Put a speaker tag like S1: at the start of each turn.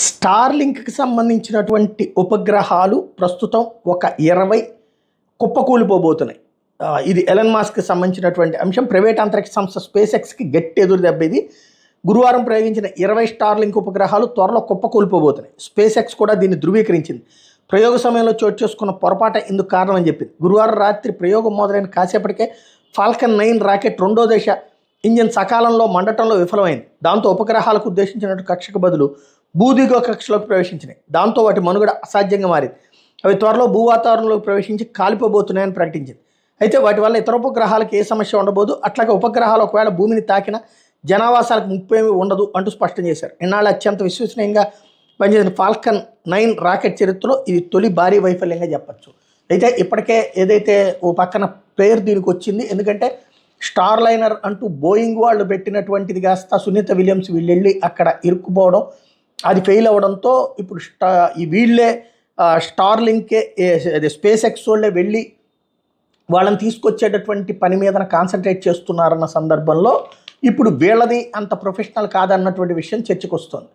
S1: స్టార్లింక్కి సంబంధించినటువంటి ఉపగ్రహాలు ప్రస్తుతం ఒక 20 కుప్పకూలిపోబోతున్నాయి. ఇది ఎలన్ మాస్క్కి సంబంధించినటువంటి అంశం. ప్రైవేట్ అంతరిక్ష సంస్థ స్పేస్ ఎక్స్కి గట్టి ఎదురు దెబ్బ ఇది. గురువారం ప్రయోగించిన 20 స్టార్లింక్ ఉపగ్రహాలు త్వరలో కుప్పకూలిపోబోతున్నాయి. స్పేస్ ఎక్స్ కూడా దీన్ని ధృవీకరించింది. ప్రయోగ సమయంలో చోటు చేసుకున్న పొరపాట ఇందుకు కారణమని చెప్పింది. గురువారం రాత్రి ప్రయోగం మొదలైన కాసేపటికే ఫాల్కన్ 9 రాకెట్ రెండో దశ ఇంజిన్ సకాలంలో మండటంలో విఫలమైంది. దాంతో ఉపగ్రహాలకు ఉద్దేశించినట్టు కక్షకు బదులు భూదిగో కక్షలోకి ప్రవేశించినాయి. దాంతో వాటి మనుగడ అసాధ్యంగా మారింది. అవి త్వరలో భూవాతావరణంలోకి ప్రవేశించి కాలిపోబోతున్నాయని ప్రకటించింది. అయితే వాటి వల్ల ఇతర ఉపగ్రహాలకు ఏ సమస్య ఉండబోదు, అట్లాగే ఉపగ్రహాలు ఒకవేళ భూమిని తాకిన జనావాసాలకు ముప్పేమీ ఉండదు అంటూ స్పష్టం చేశారు. ఇన్నాళ్ళు అత్యంత విశ్వసనీయంగా పనిచేసిన ఫాల్కన్ 9 రాకెట్ చరిత్రలో ఇది తొలి భారీ వైఫల్యంగా చెప్పచ్చు. అయితే ఇప్పటికే ఏదైతే ఓ పక్కన పేరు దీనికి వచ్చింది, ఎందుకంటే స్టార్ లైనర్ అంటూ బోయింగ్ వాళ్ళు పెట్టినటువంటిది కాస్త సునీత విలియమ్స్ వీళ్ళు వెళ్ళి అక్కడ ఇరుక్కుపోవడం, అది ఫెయిల్ అవ్వడంతో ఇప్పుడు ఈ వీళ్ళే స్టార్లింకే స్పేస్ ఎక్స్ వాళ్ళే వెళ్ళి వాళ్ళని తీసుకొచ్చేటటువంటి పని మీద కాన్సన్ట్రేట్ చేస్తున్నారన్న సందర్భంలో ఇప్పుడు వీళ్ళది అంత ప్రొఫెషనల్ కాదన్నటువంటి విషయం చర్చకు వస్తుంది.